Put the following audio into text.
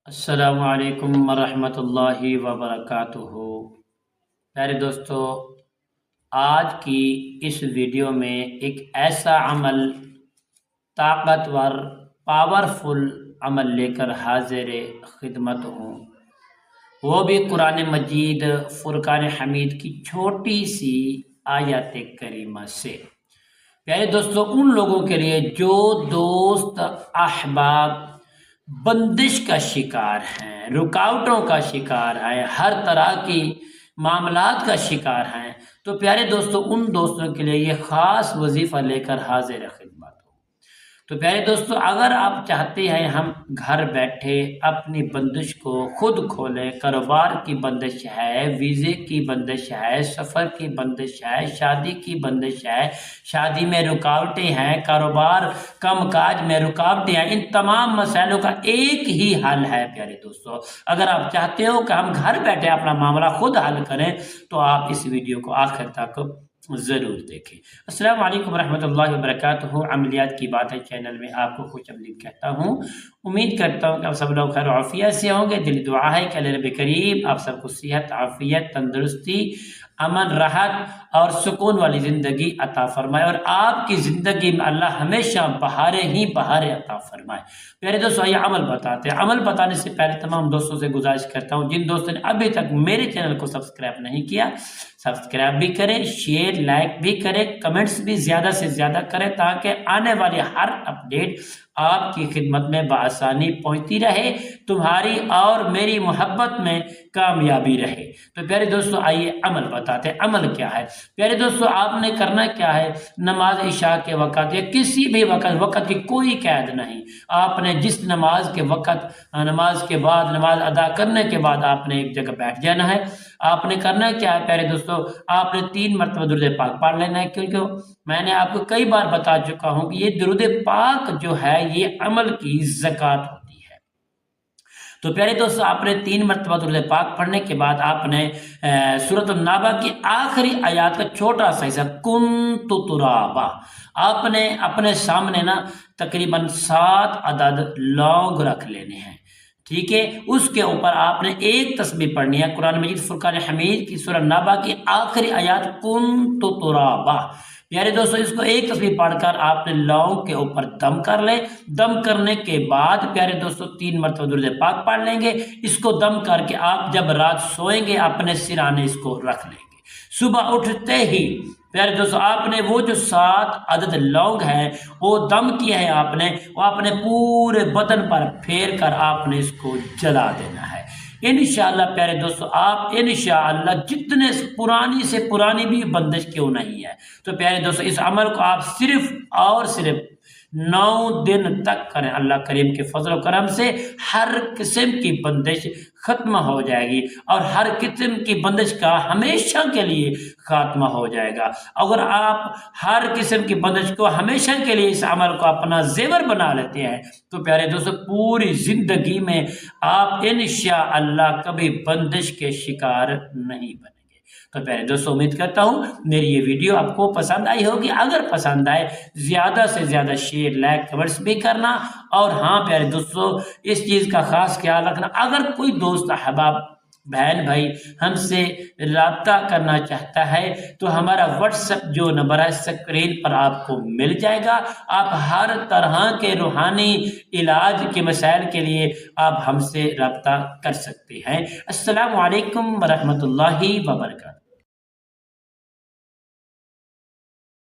السلام علیکم ورحمۃ اللہ وبرکاتہ۔ پیارے دوستو، آج کی اس ویڈیو میں ایک ایسا عمل، طاقتور پاورفل عمل لے کر حاضر خدمت ہوں، وہ بھی قرآن مجید فرقان حمید کی چھوٹی سی آیت کریمہ سے۔ پیارے دوستو، ان لوگوں کے لیے جو دوست احباب بندش کا شکار ہیں، رکاوٹوں کا شکار ہیں، ہر طرح کی معاملات کا شکار ہیں، تو پیارے دوستو ان دوستوں کے لیے یہ خاص وظیفہ لے کر حاضر خدمت ہو۔ تو پیارے دوستو، اگر آپ چاہتے ہیں ہم گھر بیٹھے اپنی بندش کو خود کھولیں، کاروبار کی بندش ہے، ویزے کی بندش ہے، سفر کی بندش ہے، شادی کی بندش ہے، شادی میں رکاوٹیں ہیں، کاروبار کام کاج میں رکاوٹیں ہیں، ان تمام مسائلوں کا ایک ہی حل ہے پیارے دوستو۔ اگر آپ چاہتے ہو کہ ہم گھر بیٹھے اپنا معاملہ خود حل کریں تو آپ اس ویڈیو کو آخر تک ضرور دیکھیں۔ السلام علیکم ورحمۃ اللہ وبرکاتہ۔ عملیات کی بات ہے چینل میں آپ کو خوش آمدید کہتا ہوں۔ امید کرتا ہوں کہ آپ سب لوگ خیر و عافیت سے ہوں گے۔ دلی دعا ہے کہ اللہ رب کریم آپ سب کو صحت، عافیت، تندرستی، امن، راحت اور سکون والی زندگی عطا فرمائے، اور آپ کی زندگی میں اللہ ہمیشہ بہاریں ہی بہاریں عطا فرمائے۔ پیارے دوستو، یہ عمل بتاتے ہیں۔ عمل بتانے سے پہلے تمام دوستوں سے گزارش کرتا ہوں، جن دوستوں نے ابھی تک میرے چینل کو سبسکرائب نہیں کیا، سبسکرائب بھی کریں، شیئر لائک بھی کریں، کمنٹس بھی زیادہ سے زیادہ کریں، تاکہ آنے والی ہر اپڈیٹ آپ کی خدمت میں بآسانی پہنچتی رہے، تمہاری اور میری محبت میں کامیابی رہے۔ تو پیارے دوستو، آئیے عمل بتاتے ہیں۔ عمل کیا ہے پیارے دوستو؟ آپ نے کرنا کیا ہے؟ نماز عشاء کے وقت یا کسی بھی وقت کی کوئی قید نہیں، آپ نے جس نماز کے وقت، نماز کے بعد، نماز ادا کرنے کے بعد آپ نے ایک جگہ بیٹھ جانا ہے۔ آپ نے کرنا کیا ہے پیارے دوستو؟ آپ نے 3 مرتبہ درود پاک پڑھ لینا ہے، کیونکہ میں نے آپ کو کئی بار بتا چکا ہوں کہ یہ درود پاک جو ہے یہ عمل کی زکوٰۃ ہوتی ہے۔ تو پیارے دوستو، آپ نے 3 مرتبہ درود پاک پڑھنے کے بعد آپ نے سورۃ النابہ کی آخری آیات کا چھوٹا سا حصہ کنت ترابا، آپ نے اپنے سامنے تقریباً 7 عدد لونگ رکھ لینے ہیں، ٹھیک ہے؟ اس کے اوپر آپ نے ایک تسبیح پڑھنی ہے، قرآن مجید فرقان حمید کی سورہ نابہ کی آخری آیات کنت ترابا۔ پیارے دوستو، اس کو ایک تسبیح پڑھ کر آپ نے لونگ کے اوپر دم کر لیں۔ دم کرنے کے بعد پیارے دوستو 3 مرتبہ درود پاک پڑھ لیں گے۔ اس کو دم کر کے آپ جب رات سوئیں گے اپنے سرانے اس کو رکھ لیں گے۔ صبح اٹھتے ہی پیارے دوستو آپ نے وہ جو 7 عدد لونگ ہیں وہ دم کیے ہیں، آپ نے وہ اپنے پورے بدن پر پھیر کر آپ نے اس کو جلا دینا ہے۔ انشاءاللہ پیارے دوستو، آپ انشاءاللہ جتنے پرانی سے پرانی بھی بندش کیوں نہیں ہے، تو پیارے دوستو اس عمل کو آپ صرف اور صرف 9 دن تک کریں۔ اللہ کریم کے فضل و کرم سے ہر قسم کی بندش ختم ہو جائے گی، اور ہر قسم کی بندش کا ہمیشہ کے لیے خاتمہ ہو جائے گا۔ اگر آپ ہر قسم کی بندش کو ہمیشہ کے لیے اس عمل کو اپنا زیور بنا لیتے ہیں تو پیارے دوستو پوری زندگی میں آپ انشاءاللہ کبھی بندش کے شکار نہیں بنیں گے۔ تو پیارے دوستو، امید کرتا ہوں میری یہ ویڈیو آپ کو پسند آئی ہوگی۔ اگر پسند آئے زیادہ سے زیادہ شیئر لائک کمنٹس بھی کرنا، اور ہاں پیارے دوستو اس چیز کا خاص خیال رکھنا، اگر کوئی دوست احباب بہن بھائی ہم سے رابطہ کرنا چاہتا ہے تو ہمارا واٹس ایپ جو نمبر ہے اسکرین پر آپ کو مل جائے گا۔ آپ ہر طرح کے روحانی علاج کے مسائل کے لیے آپ ہم سے رابطہ کر سکتے ہیں۔ السلام علیکم ورحمۃ اللہ وبرکاتہ۔